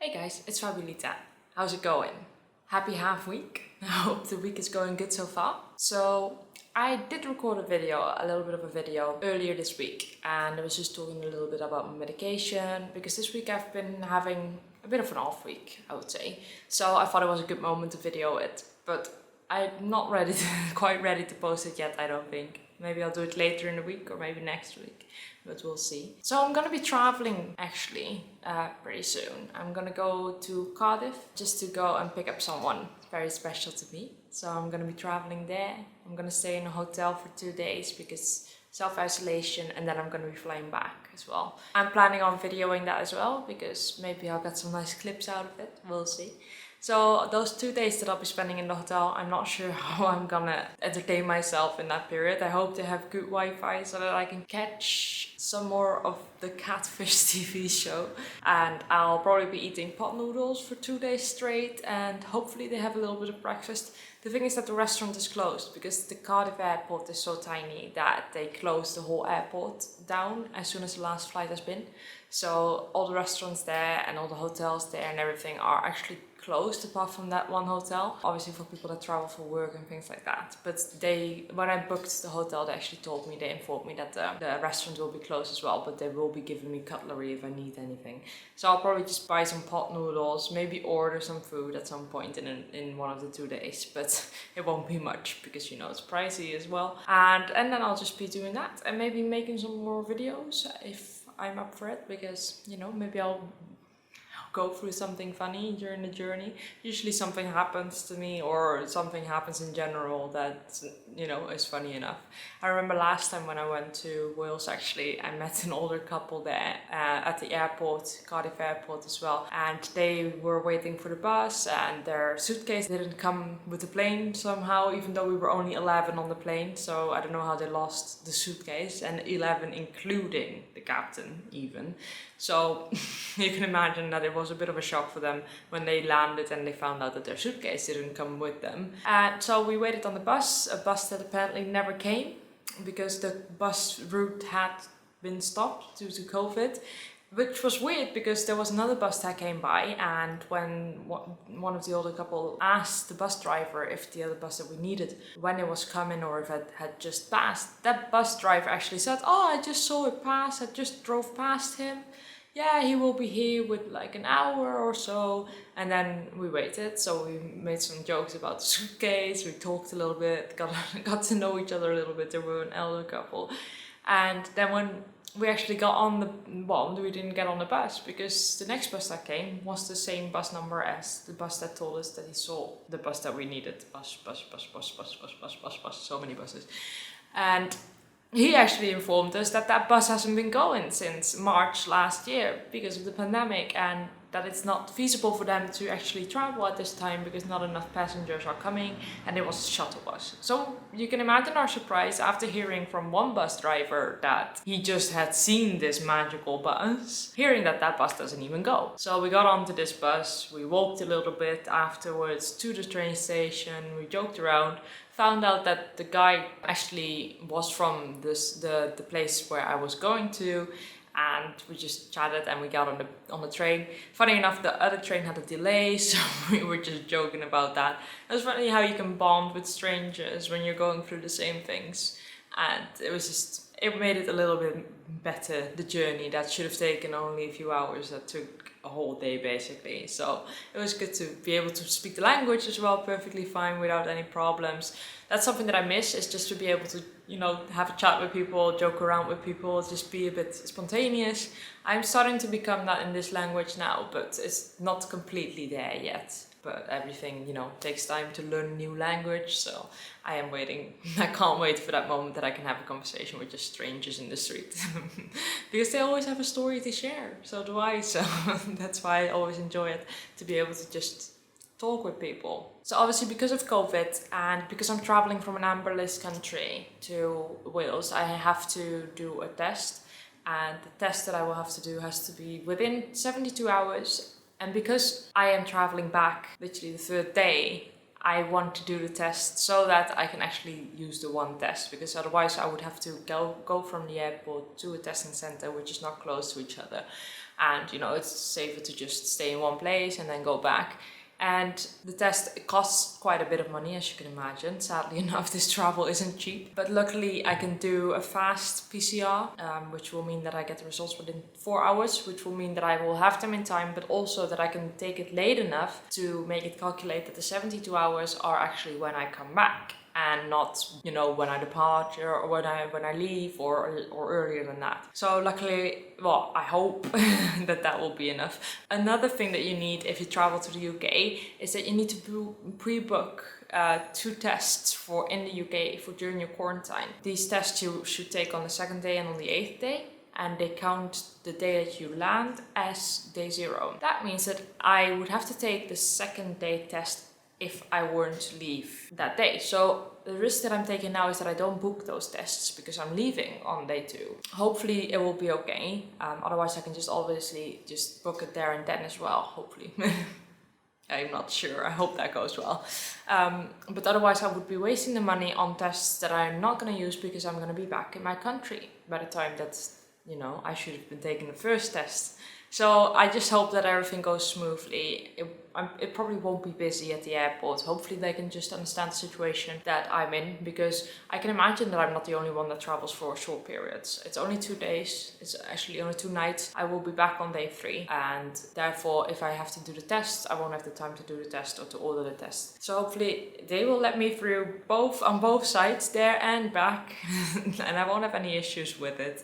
Hey guys, it's Fabulita. How's it going? Happy half week. I hope the week is going good so far. So I did record a little bit of a video earlier this week, and I was just talking a little bit about my medication because this week I've been having a bit of an off week, I would say. So I thought it was a good moment to video it, but I'm not quite ready to post it yet, I don't think. Maybe I'll do it later in the week or maybe next week, but we'll see. So I'm gonna be traveling actually pretty soon. I'm gonna go to Cardiff just to go and pick up someone very special to me. So I'm gonna be traveling there. I'm gonna stay in a hotel for 2 days because self-isolation, and then I'm gonna be flying back as well. I'm planning on videoing that as well because maybe I'll get some nice clips out of it. We'll see. So those 2 days that I'll be spending in the hotel, I'm not sure how I'm gonna entertain myself in that period. I hope they have good Wi-Fi so that I can catch some more of the Catfish TV show. And I'll probably be eating pot noodles for 2 days straight, and hopefully they have a little bit of breakfast. The thing is that the restaurant is closed because the Cardiff airport is so tiny that they close the whole airport down as soon as the last flight has been. So all the restaurants there and all the hotels there and everything are actually closed apart from that one hotel, obviously for people that travel for work and things like that. But when I booked the hotel, they actually they informed me that the restaurant will be closed as well, but they will be giving me cutlery if I need anything. So I'll probably just buy some pot noodles, maybe order some food at some point in one of the 2 days, but it won't be much because you know it's pricey as well. And then I'll just be doing that and maybe making some more videos if I'm up for it, because you know, maybe I'll go through something funny during the journey. Usually something happens to me or something happens in general that, you know, is funny enough. I remember last time when I went to Wales, actually, I met an older couple there at the airport, Cardiff airport as well. And they were waiting for the bus and their suitcase didn't come with the plane somehow, even though we were only 11 on the plane. So I don't know how they lost the suitcase, and 11 including the captain even. So you can imagine that it was a bit of a shock for them when they landed and they found out that their suitcase didn't come with them. And so we waited on the bus, a bus that apparently never came because the bus route had been stopped due to COVID, which was weird because there was another bus that came by, and when one of the older couple asked the bus driver if the other bus that we needed, when it was coming or if it had just passed, that bus driver actually said, "Oh, I just saw it pass, I just drove past him. Yeah, he will be here with like an hour or so." And then we waited, so we made some jokes about the suitcase, we talked a little bit, got to know each other a little bit. They were an elder couple. And then when we actually got on we didn't get on the bus because the next bus that came was the same bus number as the bus that told us that he saw the bus that we needed. Bus, so many buses. And he actually informed us that that bus hasn't been going since March last year because of the pandemic, and that it's not feasible for them to actually travel at this time because not enough passengers are coming, and it was a shuttle bus. So you can imagine our surprise after hearing from one bus driver that he just had seen this magical bus, hearing that that bus doesn't even go. So we got onto this bus, we walked a little bit afterwards to the train station, we joked around, found out that the guy actually was from the place where I was going to, and we just chatted and we got on the train. Funny enough, the other train had a delay, so we were just joking about that. It was funny how you can bond with strangers when you're going through the same things, and it made it a little bit better, the journey that should have taken only a few hours, that took a whole day basically. So it was good to be able to speak the language as well perfectly fine without any problems. That's something that I miss, is just to be able to, you know, have a chat with people, joke around with people, just be a bit spontaneous. I'm starting to become that in this language now, but it's not completely there yet. But everything, you know, takes time to learn a new language, so I am waiting. I can't wait for that moment that I can have a conversation with just strangers in the street. Because they always have a story to share, so do I, so that's why I always enjoy it, to be able to just talk with people. So obviously because of COVID and because I'm traveling from an amber list country to Wales, I have to do a test, and the test that I will have to do has to be within 72 hours. And because I am traveling back literally the third day, I want to do the test so that I can actually use the one test, because otherwise I would have to go from the airport to a testing center which is not close to each other. and you know, it's safer to just stay in one place and then go back. And the test costs quite a bit of money, as you can imagine. Sadly enough, this travel isn't cheap. But luckily, I can do a fast PCR, which will mean that I get the results within 4 hours, which will mean that I will have them in time, but also that I can take it late enough to make it calculate that the 72 hours are actually when I come back, and not, you know, when I depart or when I leave or earlier than that. So luckily, well, I hope that will be enough. Another thing that you need if you travel to the UK is that you need to pre-book 2 tests for in the UK for during your quarantine. These tests you should take on the 2nd day and on the 8th day, and they count the day that you land as day 0. That means that I would have to take the 2nd day test if I weren't to leave that day. So the risk that I'm taking now is that I don't book those tests because I'm leaving on day 2. Hopefully it will be okay. Otherwise I can just obviously just book it there and then as well, hopefully. I'm not sure, I hope that goes well. But otherwise I would be wasting the money on tests that I'm not gonna use because I'm gonna be back in my country by the time that, you know, I should have been taking the first test. So I just hope that everything goes smoothly. It probably won't be busy at the airport. Hopefully they can just understand the situation that I'm in, because I can imagine that I'm not the only one that travels for short periods. It's only 2 days. It's actually only 2 nights. I will be back on day 3, and therefore if I have to do the test, I won't have the time to do the test or to order the test. So hopefully they will let me through on both sides, there and back, and I won't have any issues with it.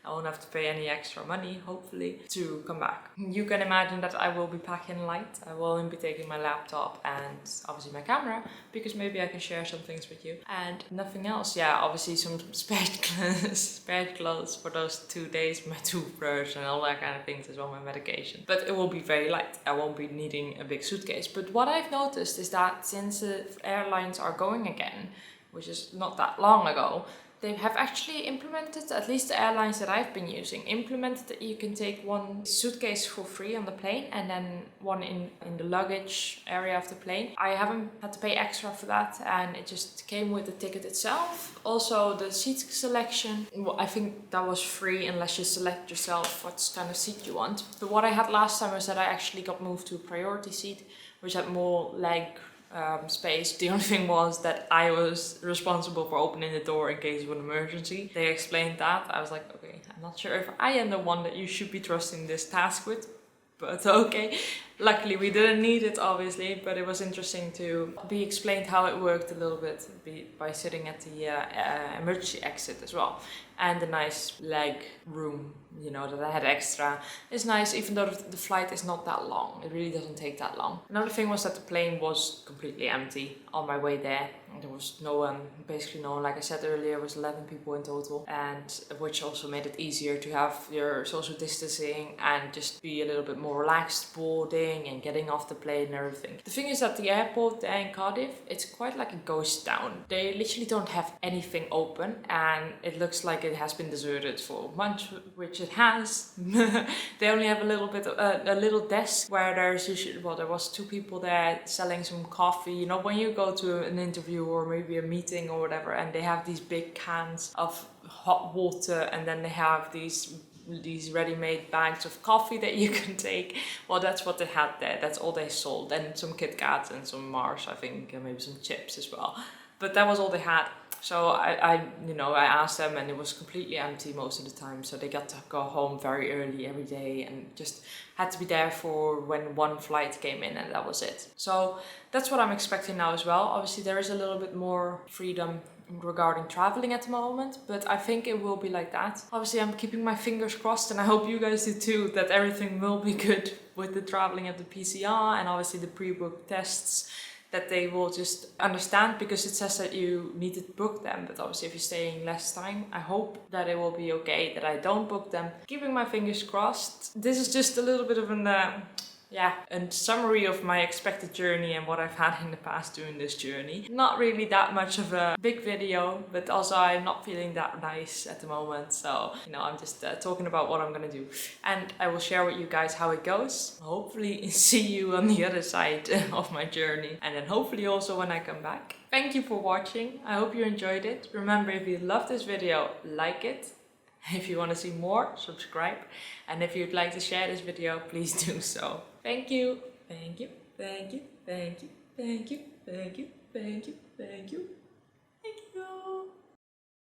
I won't have to pay any extra money, hopefully, to come back. You can imagine that I will be packing light. I will only be taking my laptop and obviously my camera, because maybe I can share some things with you. And nothing else. Yeah, obviously some spare clothes for those 2 days, my toothbrush and all that kind of things as well, my medication. But it will be very light. I won't be needing a big suitcase. But what I've noticed is that since the airlines are going again, which is not that long ago, they have actually implemented, at least the airlines that I've been using, implemented that you can take 1 suitcase for free on the plane and then 1 in the luggage area of the plane. I haven't had to pay extra for that, and it just came with the ticket itself. Also the seat selection, well, I think that was free unless you select yourself what kind of seat you want. But what I had last time was that I actually got moved to a priority seat, which had more leg space. The only thing was that I was responsible for opening the door in case of an emergency. They explained that. I was like, okay, I'm not sure if I am the one that you should be trusting this task with, but okay. Luckily we didn't need it, obviously, but it was interesting to be explained how it worked a little bit by sitting at the emergency exit as well. And the nice leg room, you know, that I had extra is nice, even though the flight is not that long. It really doesn't take that long. Another thing was that the plane was completely empty on my way there. There was no one, basically no one. Like I said earlier, it was 11 people in total, and which also made it easier to have your social distancing and just be a little bit more relaxed boarding and getting off the plane and everything. The thing is that the airport there in Cardiff, it's quite like a ghost town. They literally don't have anything open, and it looks like it has been deserted for months, which it has. They only have a little bit, a little desk where there's usually, well, there was 2 people there selling some coffee. You know, when you go to an interview or maybe a meeting or whatever, and they have these big cans of hot water, and then they have these ready-made bags of coffee that you can take. Well, that's what they had there. That's all they sold, and some Kit Kats and some Mars, I think, and maybe some chips as well. But that was all they had. So I asked them, and it was completely empty most of the time. So they got to go home very early every day and just had to be there for when 1 flight came in, and that was it. So that's what I'm expecting now as well. Obviously there is a little bit more freedom regarding traveling at the moment, but I think it will be like that. Obviously I'm keeping my fingers crossed, and I hope you guys do too, that everything will be good with the traveling of the PCR and obviously the pre-booked tests, that they will just understand, because it says that you need to book them, but obviously if you're staying less time, I hope that it will be okay, that I don't book them. Keeping my fingers crossed. This is just a little bit of a summary of my expected journey and what I've had in the past during this journey. Not really that much of a big video, but also I'm not feeling that nice at the moment. So, I'm just talking about what I'm gonna do. And I will share with you guys how it goes. Hopefully see you on the other side of my journey. And then hopefully also when I come back. Thank you for watching. I hope you enjoyed it. Remember, if you love this video, like it. If you want to see more, subscribe. And if you'd like to share this video, please do so. Thank you. Thank you. Thank you. Thank you. Thank you. Thank you. Thank you. Thank you.